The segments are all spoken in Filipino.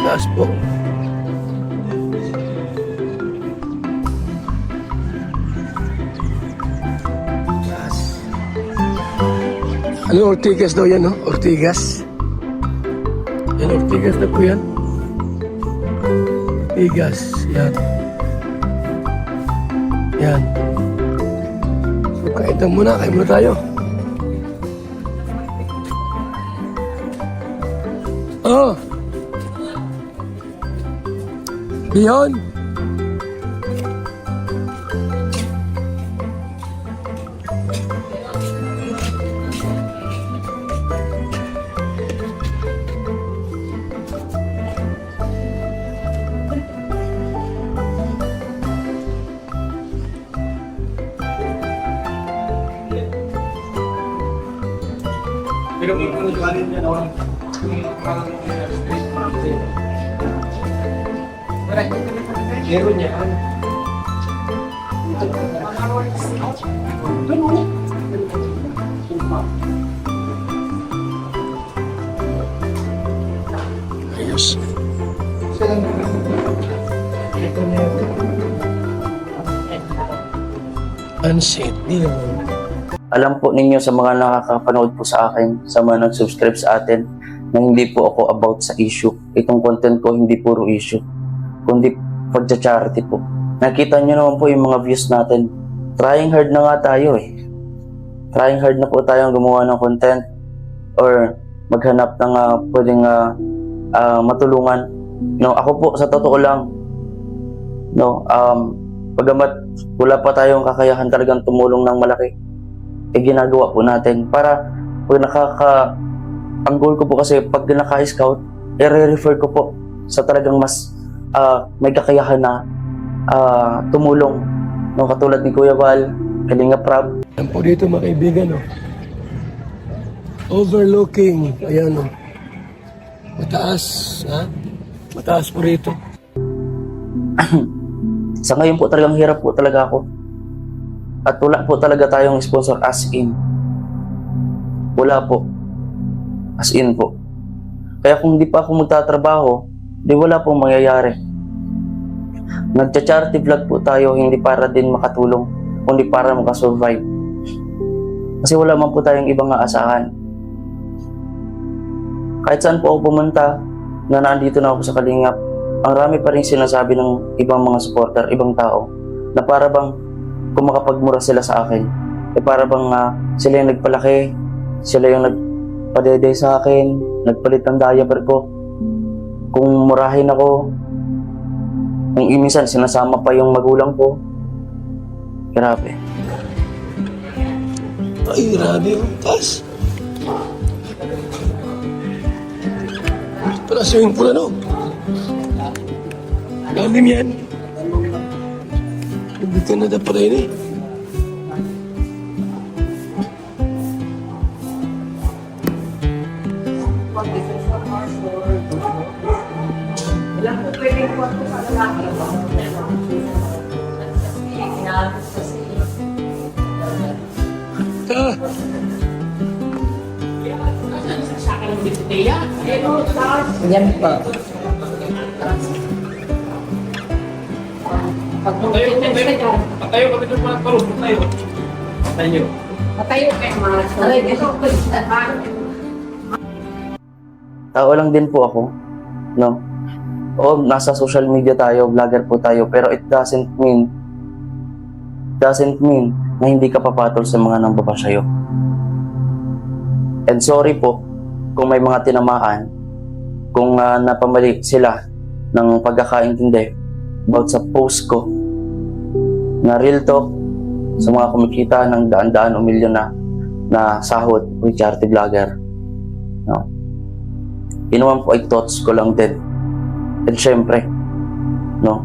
Taas po. Taas. Ano, Ortigas daw yan, no? Ortigas. Yan, Ortigas na po yan. Ortigas. Yan. Yan. So, kain muna tayo. Oh! Bihon! Pero kung galing niya naman, meron niya. Ayos. Unset. Di naman. Alam po ninyo sa mga nakakapanood po sa akin, sa mga nag-subscribe sa atin, na hindi po ako about sa issue. Itong content ko hindi puro issue, kundi for the charity po. Nakita nyo naman po yung mga views natin. Trying hard na nga tayo eh. Trying hard na po tayong gumawa ng content or maghanap ng pwedeng matulungan. No, ako po sa totoo lang, no, pagamat wala pa tayong kakayahan talagang tumulong ng malaki, ginagawa po natin para pag ang goal ko po kasi pag naka-scout, i-refer ko po sa talagang mas may kakayahan na tumulong, no, katulad ni Kuya Val, Kalinga Prab. Yan po dito mga kaibigan, no? Overlooking, ayan, no? Mataas, ha? Mataas po rito. Sa ngayon po talagang hirap po talaga ako. At wala po talaga tayong sponsor as in. Wala po. As in po. Kaya kung di pa ako magtatrabaho, di wala pong mangyayari. Nagcha-charity vlog po tayo hindi para din makatulong, kundi para makasurvive. Kasi wala man po tayong ibang aasahan. Kahit saan po ako pumunta, na nandito na ako sa Kalingap, ang rami pa rin sinasabi ng ibang mga supporter, ibang tao, na para bang kung makapagmura sila sa akin, para bang sila yung nagpalaki, sila yung nagpadede sa akin, nagpalit ng diaper ko. Kung murahin ako, kung minsan sinasama pa yung magulang ko, grabe. Ay, grabe, oh. Taas. Para swimming pool, ano? Lalim yan. Hindi ka na dapat rin eh. Ilang po pwede po ako sa lalaki. Ah, Yan po. Pag Patayo kami doon mga parang patayo. Patayo. Matayo kayo mga saray. Ito po Tao lang din po ako, no? Oo, nasa social media tayo, vlogger po tayo, pero it doesn't mean na hindi ka papatol sa mga nangbabasayo. And sorry po kung may mga tinamaan, kung napamali sila ng pagkakaintindi about sa post ko na real talk sa mga kumikita ng daan-daan o milyon na sahod with charity vlogger. No? Yun naman po ay thoughts ko lang din. And syempre, no,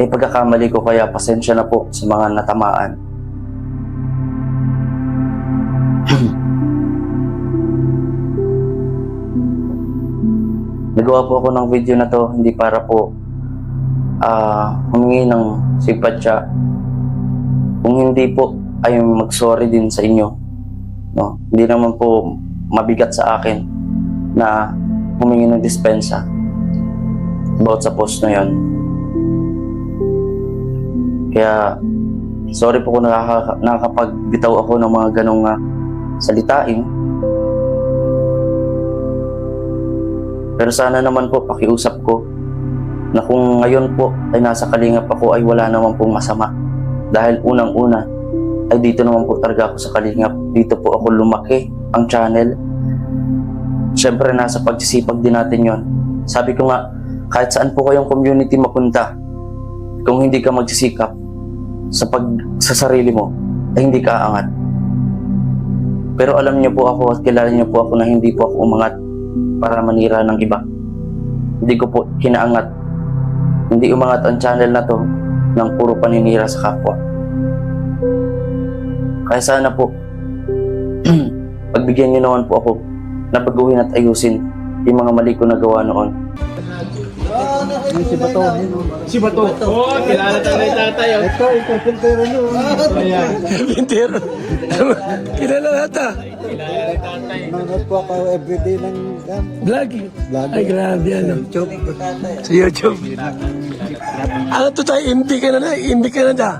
pagkakamali ko, kaya pasensya na po sa mga natamaan. Nagawa po ako ng video na to hindi para po humingi ng simpatya. Kung hindi po ay mag-sorry din sa inyo, no? Hindi naman po mabigat sa akin na humingi ng dispensa. about sa post na yon. Kaya, sorry po kung nakakapagbitaw ako ng mga ganong salitain. Pero sana naman po pakiusap ko na kung ngayon po ay nasa kalingap ako ay wala naman pong masama. Dahil unang-una ay dito naman po talaga ako sa kalingap. Dito po ako lumaki ang channel. Siyempre nasa pagsisipag din natin yon. Sabi ko nga, kahit saan po kayong community mapunta, kung hindi ka magsisikap sa sarili mo, ay hindi ka aangat. Pero alam niyo po ako at kilala niyo po ako na hindi po ako umangat para manira ng iba. Hindi ko po kinaangat. Hindi umangat ang channel na to ng puro paninira sa kapwa. Kaya sana po, pagbigyan niyo naman po ako na baguhin at ayusin yung mga mali ko nagawa noon. Si Bato. Oh, kilala tayo ng tatay. Ito, pintero no. Ayan. Pintero. Kilala nata. Nanonood po ako everyday ng Vlog. Ay, grabe ano. Sa YouTube. Ano to tayo? MD ka na. MD ka na da.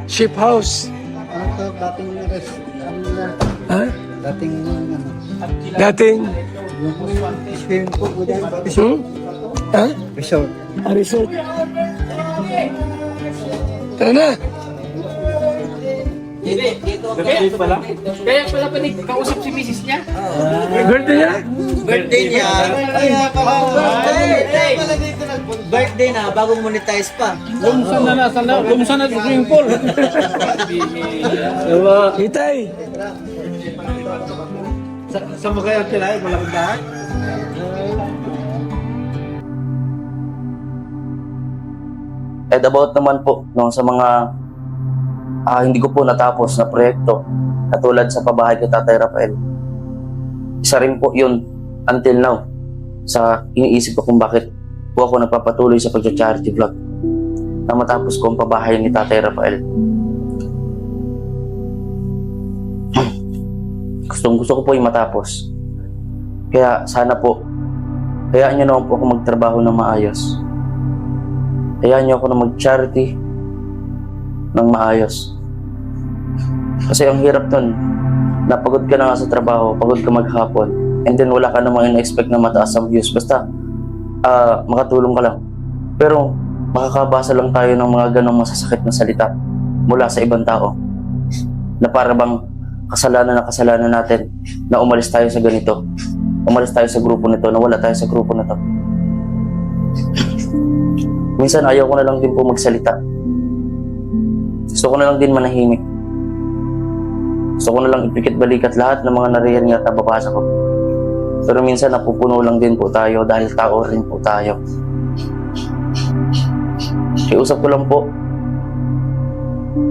Ship House. ano to, dating Ha? dating ano, Dating. swimming pool ko dyan. Ha? Resort. Resort. Tara na. Dito pala? Kaya pala kausap si misis niya. Birthday niya? Birthday niya. Birthday na, bago monetize pa. Lumsan na sa swimming pool. Itay. Sa mga kayo kailangan, malaking lahat. And about naman po no, sa mga hindi ko po natapos na proyekto katulad sa pabahay kay Tatay Rafael. Isa rin po yun until now sa iniisip ko kung bakit po ako nagpapatuloy sa pagcha-charity vlog na matapos ko ang pabahay ni Tatay Rafael. Gusto ko po yung matapos. Kaya sana po hayaan niyo naman po ako magtrabaho ng maayos. Hayaan niyo ako na mag-charity ng maayos. Kasi ang hirap nun, napagod ka na nga sa trabaho, pagod ka maghapon, and then wala ka namang ina-expect na mataas ang views. Basta, makatulong ka lang. Pero, makakabasa lang tayo ng mga ganong masasakit na salita mula sa ibang tao. Na para bang kasalanan natin na umalis tayo sa ganito. Umalis tayo sa grupo nito, na wala tayo sa grupo na to. Minsan ayaw ko na lang din po magsalita. Gusto ko na lang din manahimik. Gusto ko na lang ipikit balikat lahat ng mga nariyan at nababasa ko. Pero minsan napupuno lang din po tayo dahil tao rin po tayo. Kiusap ko lang po,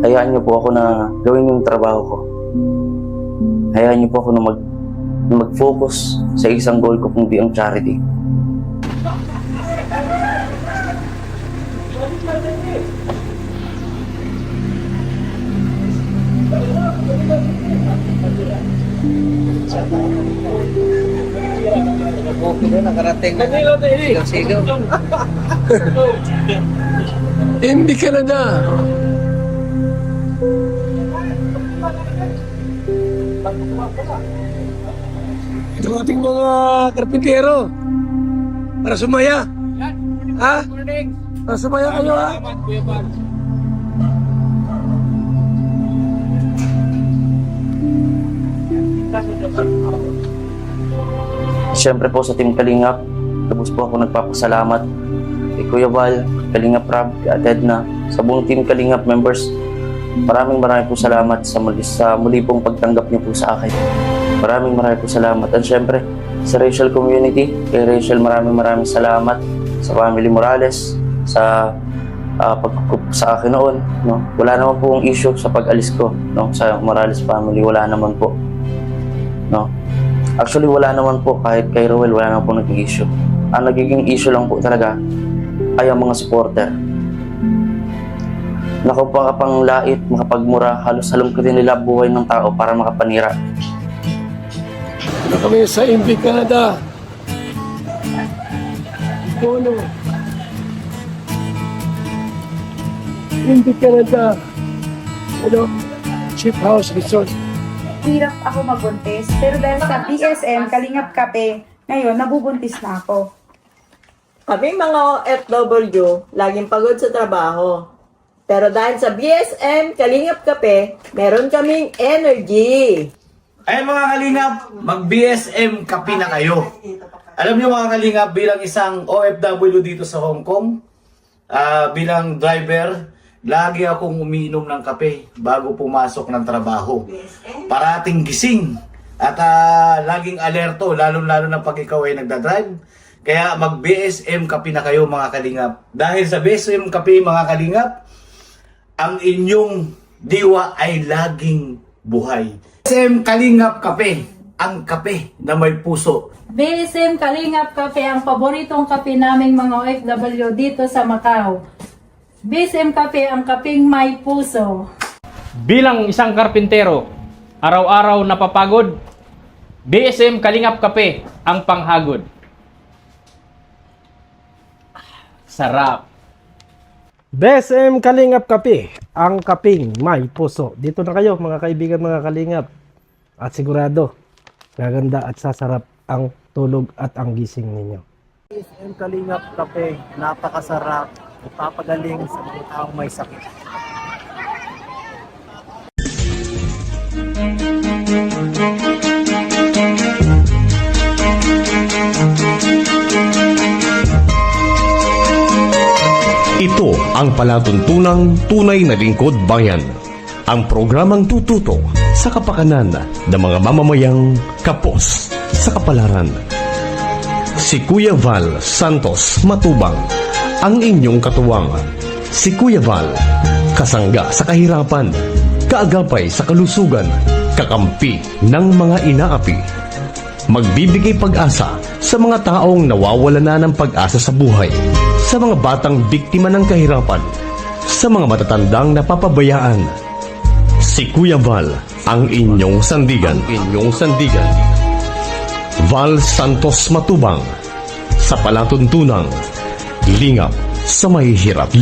hayaan niyo po ako na gawin yung trabaho ko. Hayaan niyo po ako na mag-focus sa isang goal ko kung di ang charity. Okay na, nakarating na. Sigaw-sigaw. Hindi ka na na. Ito ang ating mga karpintero. Para sumaya. Ha? Para sumaya kayo ha? Salamat, Kuya Bar. Siyempre po sa Team Kalingap, lubos po ako nagpapasalamat kay Kuya Val, Kalingap Rob, kay Ate Edna, sa buong Team Kalingap members. Maraming po salamat sa muli pong pagtanggap niyo po sa akin. Maraming po salamat. At siyempre, sa racial community, kay Rachel, maraming salamat. Sa family Morales, sa pagkukup sa akin noon. No? Wala naman po ang issue sa pag-alis ko, no? Sa Morales family, wala naman po. No? Actually, wala naman po. Kahit kay Roel, wala naman po naging issue. Ang nagiging issue lang po talaga ay ang mga supporter. Nakapanglait, makapagmura, halos halongkatin nila buhay ng tao para makapanira. Kami sa MV Canada. Bono. Hindi ka na sa, Chief House Resort. Hirap ako magbuntis, pero dahil sa BSM, Kalingap Kape, ngayon, nabubuntis na ako. Kami mga OFW, laging pagod sa trabaho. Pero dahil sa BSM, Kalingap Kape, meron kaming energy. Ay mga kalingap, mag-BSM kape na kayo. Alam niyo mga kalingap, bilang isang OFW dito sa Hong Kong, bilang driver, lagi akong umiinom ng kape bago pumasok ng trabaho. Parating gising at laging alerto, lalo-lalo na pag ikaw ay nagdadrive. Kaya mag-BSM kape na kayo mga kalingap. Dahil sa BSM kape mga kalingap, ang inyong diwa ay laging buhay. BSM Kalingap Kape, ang kape na may puso. BSM Kalingap Kape ang paboritong kape naming mga OFW dito sa Macau. BSM Kape ang kapeng may puso. Bilang isang karpintero, araw-araw napapagod, BSM Kalingap Kape ang panghagod. Sarap. BSM Kalingap Kape, ang kaping may puso. Dito na kayo mga kaibigan, mga kalingap. At sigurado, gaganda at sasarap ang tulog at ang gising ninyo. BSM Kalingap Kape, napakasarap. Ipapagaling sa mga taong may sakit. Ito ang palatuntunang tunay na lingkod bayan. Ang programang tututo sa kapakanan ng mga mamamayang kapos sa kapalaran. Si Kuya Val Santos Matubang, ang inyong katuwang. Si Kuya Val, kasangga sa kahirapan, kaagapay sa kalusugan, kakampi ng mga inaapi. Magbibigay pag-asa sa mga taong nawawala na ng pag-asa sa buhay, sa mga batang biktima ng kahirapan, sa mga matatandang napapabayaan. Si Kuya Val, ang inyong sandigan. Val Santos Matubang, sa palatuntunang lingap sa may hirap.